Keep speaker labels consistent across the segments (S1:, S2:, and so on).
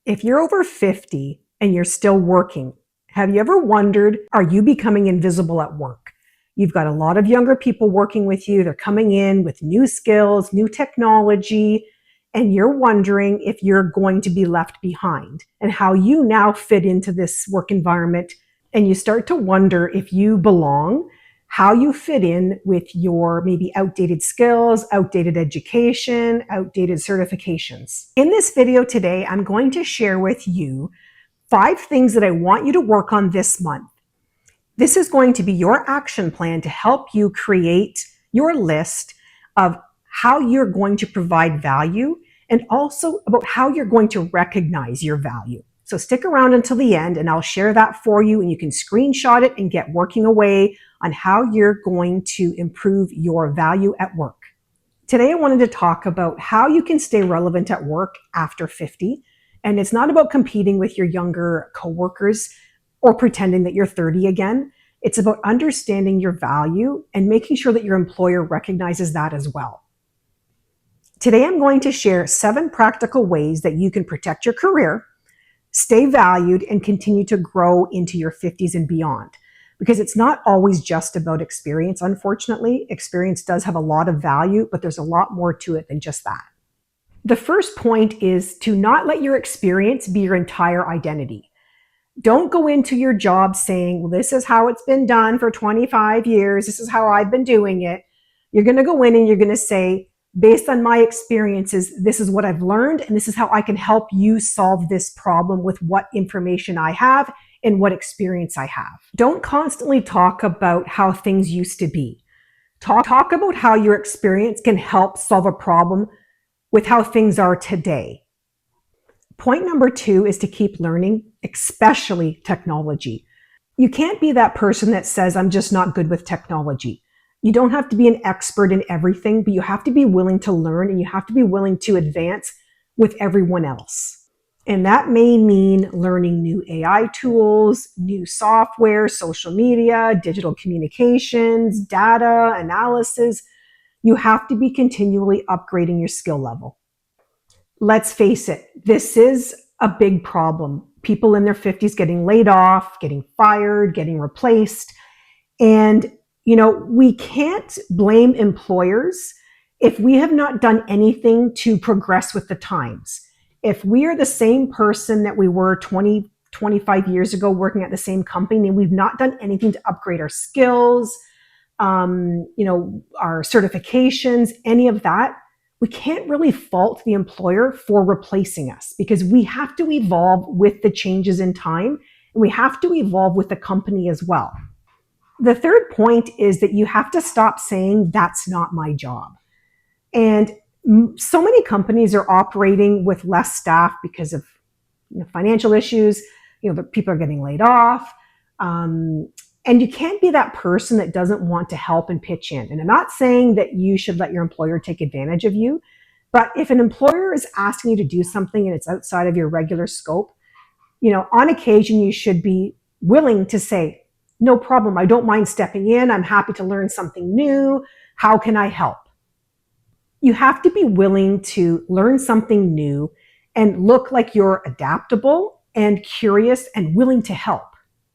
S1: If you're over 50 and you're still working, have you ever wondered, are you becoming invisible at work? You've got a lot of younger people working with you. They're coming in with new skills, new technology, and you're wondering if you're going to be left behind and how you now fit into this work environment. And you start to wonder if you belong, how you fit in with your maybe outdated skills, outdated education, outdated certifications. In this video today, I'm going to share with you 5 things that I want you to work on this month. This is going to be your action plan to help you create your list of how you're going to provide value and also about how you're going to recognize your value. So stick around until the end and I'll share that for you, and you can screenshot it and get working away on how you're going to improve your value at work. Today, I wanted to talk about how you can stay relevant at work after 50. And it's not about competing with your younger coworkers or pretending that you're 30 again. It's about understanding your value and making sure that your employer recognizes that as well. Today, I'm going to share 7 practical ways that you can protect your career, stay valued, and continue to grow into your 50s and beyond. Because it's not always just about experience, unfortunately. Experience does have a lot of value, but there's a lot more to it than just that. The first point is to not let your experience be your entire identity. Don't go into your job saying, well, this is how it's been done for 25 years. This is how I've been doing it. You're going to go in and you're going to say, based on my experiences, this is what I've learned, and this is how I can help you solve this problem with what information I have and what experience I have. Don't constantly talk about how things used to be. Talk about how your experience can help solve a problem with how things are today. Point number 2 is to keep learning, especially technology. You can't be that person that says, I'm just not good with technology. You don't have to be an expert in everything, but you have to be willing to learn and you have to be willing to advance with everyone else. And that may mean learning new AI tools, new software, social media, digital communications, data, analysis. You have to be continually upgrading your skill level. Let's face it, this is a big problem. People in their 50s getting laid off, getting fired, getting replaced. And we can't blame employers if we have not done anything to progress with the times. If we are the same person that we were 20, 25 years ago working at the same company and we've not done anything to upgrade our skills, our certifications, any of that, we can't really fault the employer for replacing us because we have to evolve with the changes in time and we have to evolve with the company as well. The third point is that you have to stop saying, that's not my job. And so many companies are operating with less staff because of financial issues. The people are getting laid off. And you can't be that person that doesn't want to help and pitch in. And I'm not saying that you should let your employer take advantage of you. But if an employer is asking you to do something and it's outside of your regular scope, on occasion you should be willing to say, no problem. I don't mind stepping in. I'm happy to learn something new. How can I help? You have to be willing to learn something new and look like you're adaptable and curious and willing to help.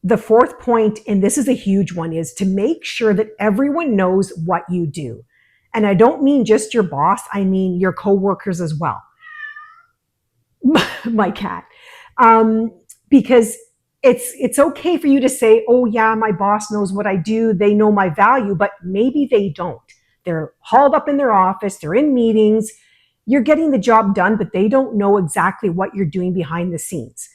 S1: The fourth point, and this is a huge one, is to make sure that everyone knows what you do. And I don't mean just your boss. I mean your coworkers as well. My cat. Because it's okay for you to say, oh yeah, my boss knows what I do. They know my value, but maybe they don't. They're hauled up in their office. They're in meetings. You're getting the job done, but they don't know exactly what you're doing behind the scenes.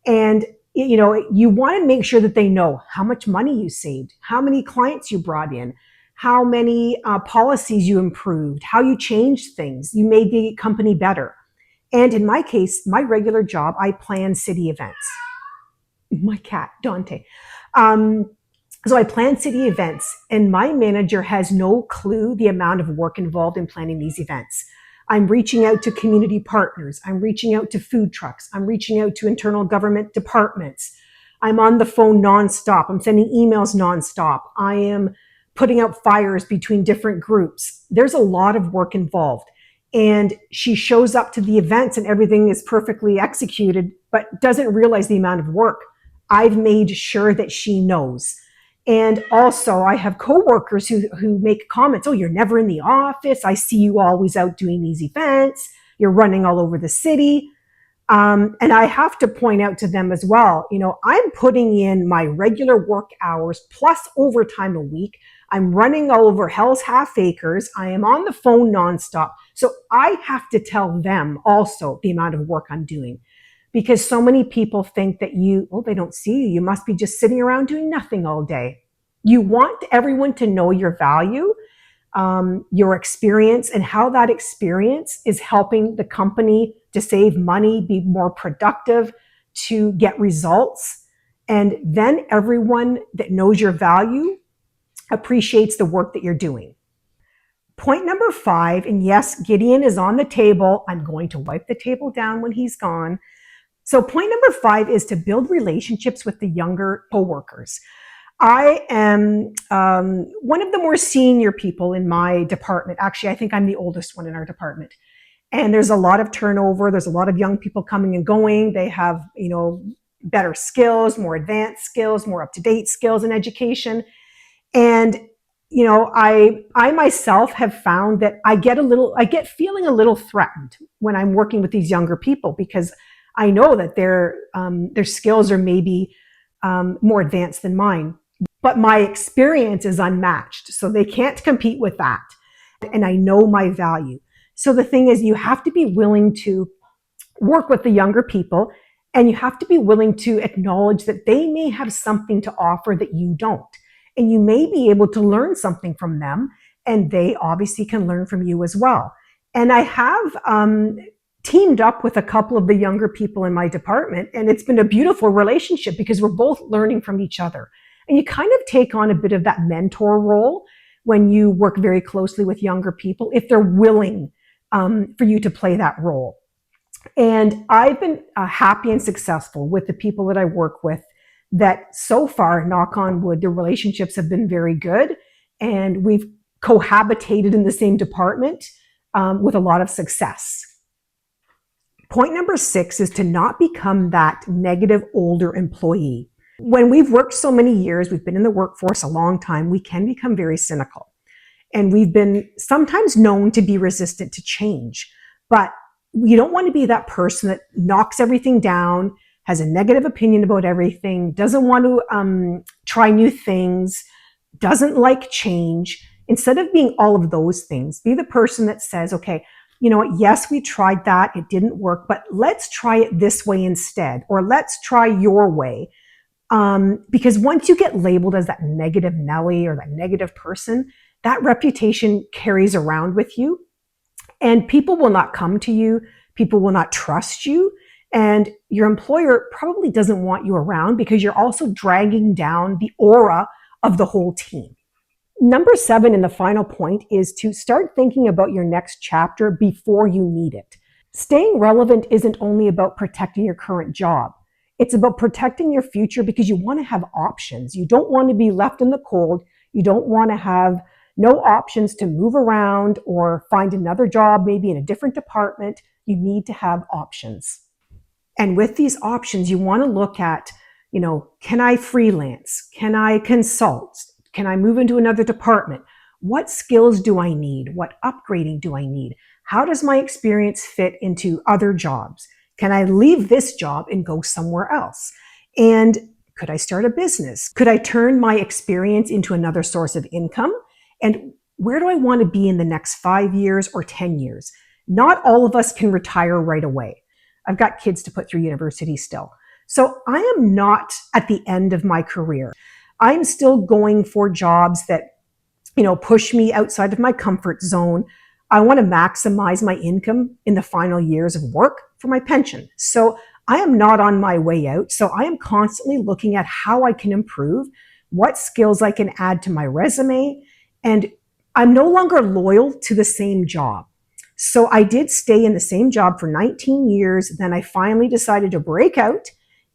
S1: And, you want to make sure that they know how much money you saved, how many clients you brought in, how many policies you improved, how you changed things. You made the company better. And in my case, my regular job, I plan city events. My cat, Dante. So I plan city events and my manager has no clue the amount of work involved in planning these events. I'm reaching out to community partners. I'm reaching out to food trucks. I'm reaching out to internal government departments. I'm on the phone nonstop. I'm sending emails nonstop. I am putting out fires between different groups. There's a lot of work involved. and she shows up to the events and everything is perfectly executed, but doesn't realize the amount of work. I've made sure that she knows. And also, I have coworkers who make comments. Oh, you're never in the office. I see you always out doing these events. You're running all over the city. And I have to point out to them as well, I'm putting in my regular work hours plus overtime a week. I'm running all over Hell's Half Acres. I am on the phone nonstop. So I have to tell them also the amount of work I'm doing, because so many people think that they don't see you. You must be just sitting around doing nothing all day. You want everyone to know your value, your experience, and how that experience is helping the company to save money, be more productive, to get results. And then everyone that knows your value appreciates the work that you're doing. Point number 5, and yes, Gideon is on the table. I'm going to wipe the table down when he's gone. So point number 5 is to build relationships with the younger coworkers. I am one of the more senior people in my department. Actually, I think I'm the oldest one in our department. And there's a lot of turnover. There's a lot of young people coming and going. They have, better skills, more advanced skills, more up-to-date skills in education. And, I myself have found that I get feeling a little threatened when I'm working with these younger people, because I know that their skills are maybe more advanced than mine, but my experience is unmatched. So they can't compete with that. And I know my value. So the thing is, you have to be willing to work with the younger people, and you have to be willing to acknowledge that they may have something to offer that you don't. And you may be able to learn something from them, and they obviously can learn from you as well. And I have teamed up with a couple of the younger people in my department, and it's been a beautiful relationship because we're both learning from each other. And you kind of take on a bit of that mentor role when you work very closely with younger people, if they're willing for you to play that role. And I've been happy and successful with the people that I work with, that so far, knock on wood, the relationships have been very good, and we've cohabitated in the same department with a lot of success. Point number 6 is to not become that negative older employee. When we've worked so many years, we've been in the workforce a long time, we can become very cynical. And we've been sometimes known to be resistant to change. But you don't want to be that person that knocks everything down, has a negative opinion about everything, doesn't want to try new things, doesn't like change. Instead of being all of those things, be the person that says, okay, you know what, yes, we tried that, it didn't work, but let's try it this way instead, or let's try your way. Because once you get labeled as that negative Nelly or that negative person, that reputation carries around with you, and people will not come to you, people will not trust you, and your employer probably doesn't want you around because you're also dragging down the aura of the whole team. Number 7, and the final point, is to start thinking about your next chapter before you need it. Staying relevant isn't only about protecting your current job. It's about protecting your future because you want to have options. You don't want to be left in the cold. You don't want to have no options to move around or find another job, maybe in a different department. You need to have options. And with these options, you want to look at, can I freelance? Can I consult? Can I move into another department? What skills do I need? What upgrading do I need? How does my experience fit into other jobs? Can I leave this job and go somewhere else? And could I start a business? Could I turn my experience into another source of income? And where do I want to be in the next 5 years or 10 years? Not all of us can retire right away. I've got kids to put through university still. So I am not at the end of my career. I'm still going for jobs that, push me outside of my comfort zone. I want to maximize my income in the final years of work for my pension. So I am not on my way out. So I am constantly looking at how I can improve, what skills I can add to my resume, and I'm no longer loyal to the same job. So I did stay in the same job for 19 years. Then I finally decided to break out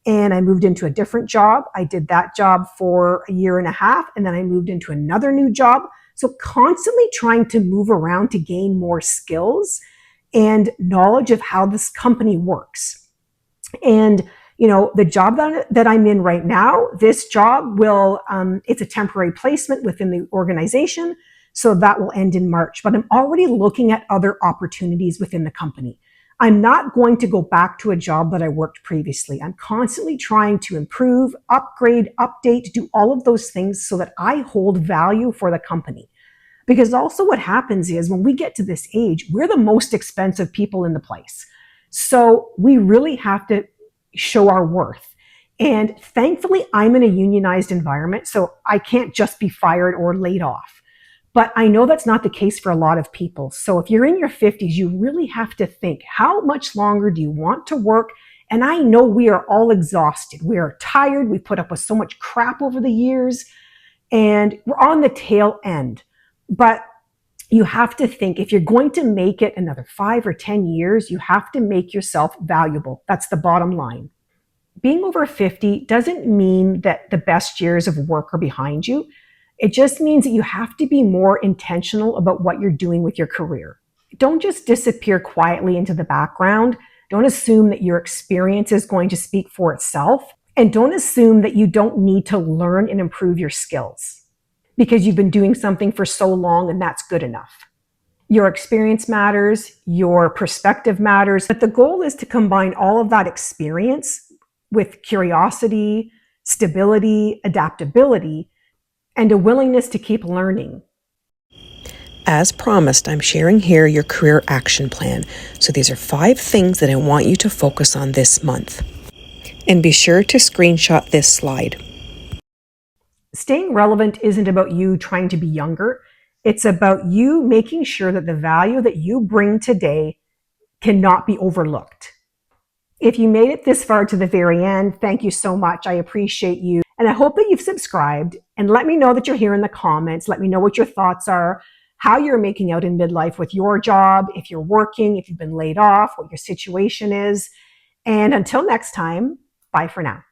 S1: and I moved into a different job. I did that job for a year and a half, and then I moved into another new job. So constantly trying to move around to gain more skills and knowledge of how this company works. And the job that I'm in right now, this job it's a temporary placement within the organization. So that will end in March, but I'm already looking at other opportunities within the company. I'm not going to go back to a job that I worked previously. I'm constantly trying to improve, upgrade, update, do all of those things so that I hold value for the company. Because also what happens is when we get to this age, we're the most expensive people in the place. So we really have to show our worth. And thankfully, I'm in a unionized environment, so I can't just be fired or laid off. But I know that's not the case for a lot of people. So if you're in your 50s, you really have to think, how much longer do you want to work? And I know we are all exhausted. We are tired. We put up with so much crap over the years, and we're on the tail end. But you have to think, if you're going to make it another 5 or 10 years, you have to make yourself valuable. That's the bottom line. Being over 50 doesn't mean that the best years of work are behind you. It just means that you have to be more intentional about what you're doing with your career. Don't just disappear quietly into the background. Don't assume that your experience is going to speak for itself. And don't assume that you don't need to learn and improve your skills because you've been doing something for so long and that's good enough. Your experience matters, your perspective matters, but the goal is to combine all of that experience with curiosity, stability, adaptability, and a willingness to keep learning. As promised, I'm sharing here your career action plan. So these are 5 things that I want you to focus on this month. And be sure to screenshot this slide. Staying relevant isn't about you trying to be younger. It's about you making sure that the value that you bring today cannot be overlooked. If you made it this far to the very end, thank you so much. I appreciate you. And I hope that you've subscribed, and let me know that you're here in the comments. Let me know what your thoughts are, how you're making out in midlife with your job, if you're working, if you've been laid off, what your situation is. And until next time, bye for now.